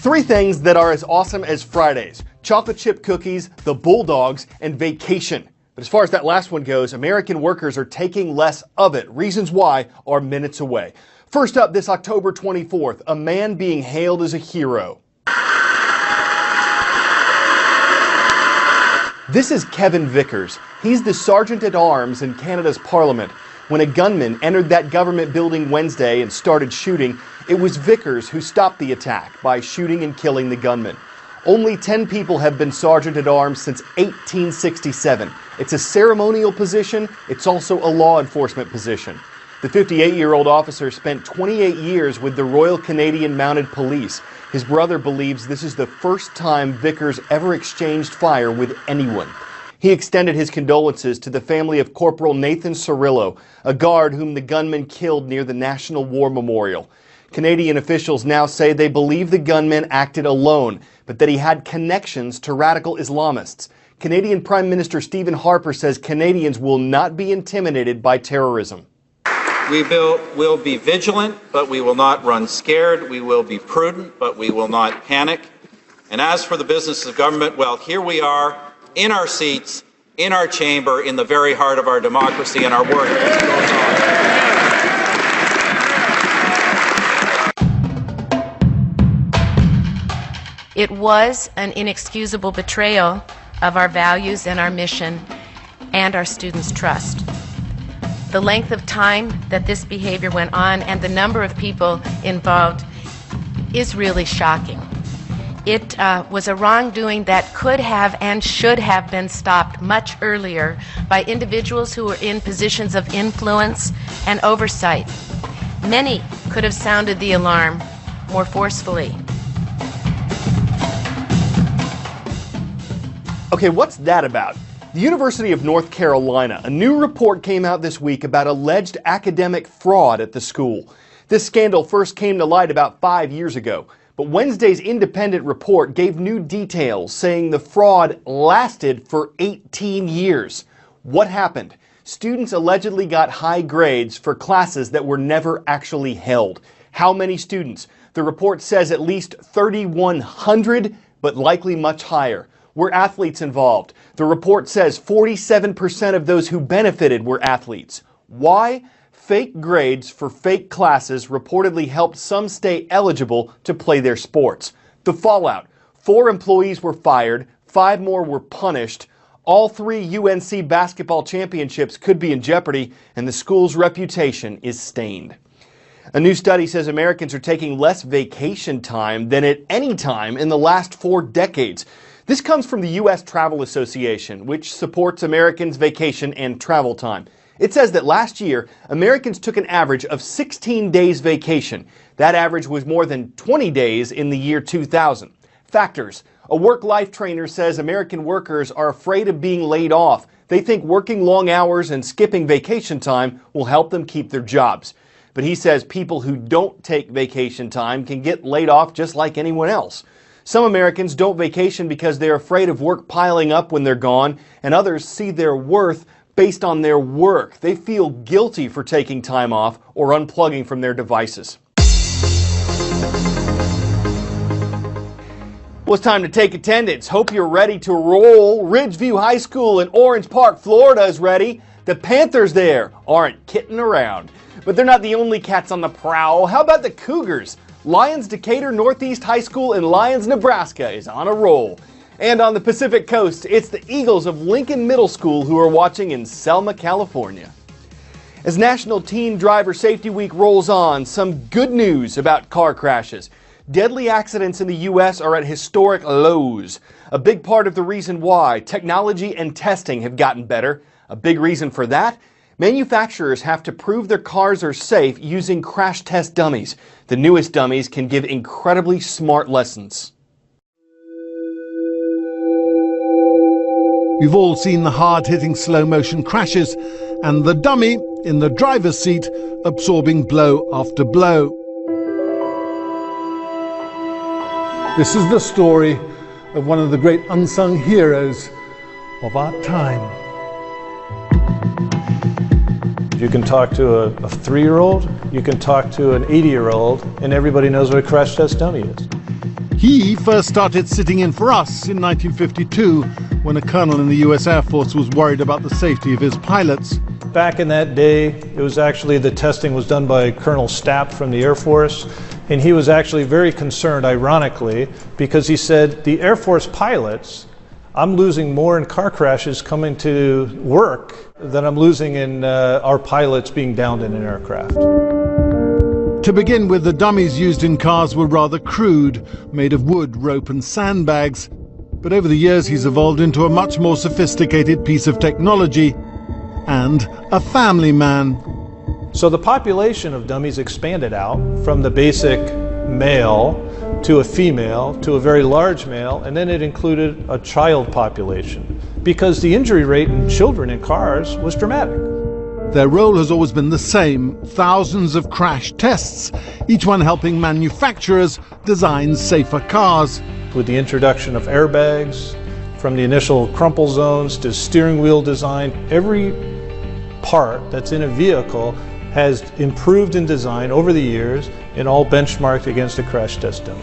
Three things that are as awesome as Fridays: chocolate chip cookies, the Bulldogs, and vacation. But as far as that last one goes, American workers are taking less of it. Reasons why are minutes away. First up, this October 24th, a man being hailed as a hero. This is Kevin Vickers. He's the Sergeant at Arms in Canada's Parliament. When a gunman entered that government building Wednesday and started shooting, it was Vickers who stopped the attack by shooting and killing the gunman. Only 10 people have been Sergeant at Arms since 1867. It's a ceremonial position. It's also a law enforcement position. The 58-year-old officer spent 28 years with the Royal Canadian Mounted Police. His brother believes this is the first time Vickers ever exchanged fire with anyone. He extended his condolences to the family of Corporal Nathan Cirillo, a guard whom the gunman killed near the National War Memorial. Canadian officials now say they believe the gunman acted alone, but that he had connections to radical Islamists. Canadian Prime Minister Stephen Harper says Canadians will not be intimidated by terrorism. We will be vigilant, but we will not run scared. We will be prudent, but we will not panic. And as for the business of government, well, here we are in our seats, in our chamber, in the very heart of our democracy, and our work goes on. It was an inexcusable betrayal of our values and our mission and our students' trust. The length of time that this behavior went on and the number of people involved is really shocking. It was a wrongdoing that could have and should have been stopped much earlier by individuals who were in positions of influence and oversight. Many could have sounded the alarm more forcefully. Okay, what's that about? The University of North Carolina, a new report came out this week about alleged academic fraud at the school. This scandal first came to light about 5 years ago, but Wednesday's independent report gave new details saying the fraud lasted for 18 years. What happened? Students allegedly got high grades for classes that were never actually held. How many students? The report says at least 3,100, but likely much higher. Were athletes involved? The report says 47% of those who benefited were athletes. Why? Fake grades for fake classes reportedly helped some stay eligible to play their sports. The fallout: 4 employees were fired, 5 more were punished. All 3 UNC basketball championships could be in jeopardy, and the school's reputation is stained. A new study says Americans are taking less vacation time than at any time in the last 4 decades. This comes from the U.S. Travel Association, which supports Americans' vacation and travel time. It says that last year, Americans took an average of 16 days vacation. That average was more than 20 days in the year 2000. Factors: a work-life trainer says American workers are afraid of being laid off. They think working long hours and skipping vacation time will help them keep their jobs. But he says people who don't take vacation time can get laid off just like anyone else. Some Americans don't vacation because they're afraid of work piling up when they're gone, and others see their worth based on their work. They feel guilty for taking time off or unplugging from their devices. Well, it's time to take attendance. Hope you're ready to roll. Ridgeview High School in Orange Park, Florida is ready. The Panthers there aren't kidding around. But they're not the only cats on the prowl. How about the Cougars? Lyons Decatur Northeast High School in Lyons, Nebraska is on a roll. And on the Pacific Coast, it's the Eagles of Lincoln Middle School who are watching in Selma, California. As National Teen Driver Safety Week rolls on, some good news about car crashes. Deadly accidents in the U.S. are at historic lows. A big part of the reason why: technology and testing have gotten better. A big reason for that: manufacturers have to prove their cars are safe using crash test dummies. The newest dummies can give incredibly smart lessons. We've all seen the hard-hitting slow-motion crashes and the dummy in the driver's seat absorbing blow after blow. This is the story of one of the great unsung heroes of our time. You can talk to a 3-year-old, you can talk to an 80-year-old, and everybody knows what a crash test dummy is. He first started sitting in for us in 1952 when a colonel in the US Air Force was worried about the safety of his pilots. Back in that day, it was actually the testing was done by Colonel Stapp from the Air Force, and he was actually very concerned, ironically, because he said, the Air Force pilots, I'm losing more in car crashes coming to work than I'm losing in our pilots being downed in an aircraft. To begin with, the dummies used in cars were rather crude, made of wood, rope and sandbags. But over the years, he's evolved into a much more sophisticated piece of technology and a family man. So the population of dummies expanded out from the basic male to a female to a very large male, and then it included a child population because the injury rate in children in cars was dramatic. Their role has always been the same: thousands of crash tests, each one helping manufacturers design safer cars. With the introduction of airbags, from the initial crumple zones to steering wheel design, every part that's in a vehicle has improved in design over the years and all benchmarked against a crash test dummy.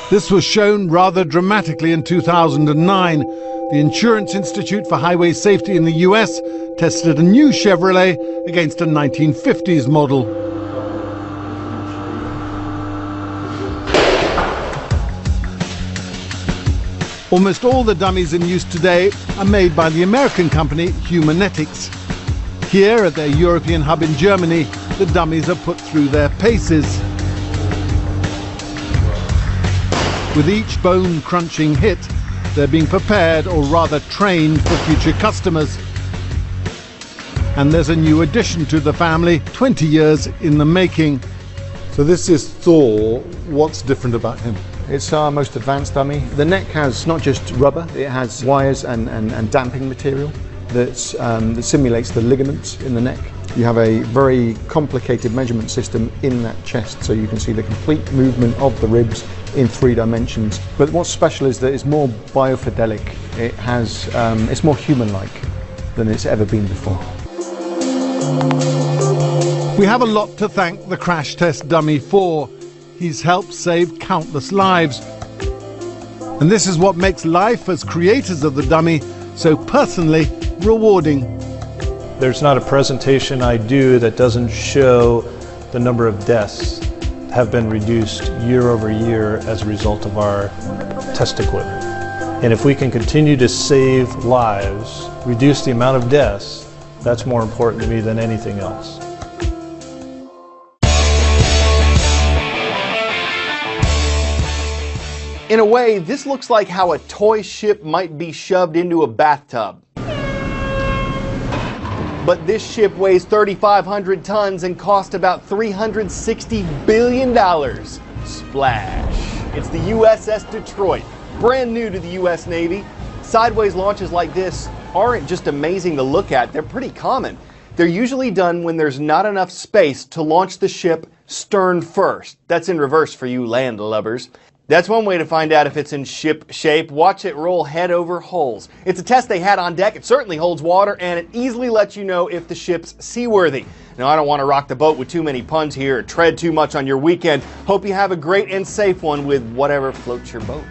This was shown rather dramatically in 2009. The Insurance Institute for Highway Safety in the US tested a new Chevrolet against a 1950s model. Almost all the dummies in use today are made by the American company Humanetics. Here at their European hub in Germany, the dummies are put through their paces. With each bone-crunching hit, they're being prepared, or rather trained, for future customers. And there's a new addition to the family, 20 years in the making. So this is Thor. What's different about him? It's our most advanced dummy. The neck has not just rubber, it has wires and damping material that simulates the ligaments in the neck. You have a very complicated measurement system in that chest, so you can see the complete movement of the ribs in 3 dimensions. But what's special is that it's more biofidelic. It has, it's more human-like than it's ever been before. We have a lot to thank the crash test dummy for. He's helped save countless lives. And this is what makes life as creators of the dummy so personally rewarding. There's not a presentation I do that doesn't show the number of deaths have been reduced year over year as a result of our test equipment. And if we can continue to save lives, reduce the amount of deaths, that's more important to me than anything else. In a way, this looks like how a toy ship might be shoved into a bathtub. But this ship weighs 3,500 tons and cost about $360 billion. Splash. It's the USS Detroit, brand new to the US Navy. Sideways launches like this aren't just amazing to look at, they're pretty common. They're usually done when there's not enough space to launch the ship stern first. That's in reverse for you land lubbers. That's one way to find out if it's in ship shape. Watch it roll head over holes. It's a test they had on deck. It certainly holds water, and it easily lets you know if the ship's seaworthy. Now, I don't want to rock the boat with too many puns here or tread too much on your weekend. Hope you have a great and safe one with whatever floats your boat.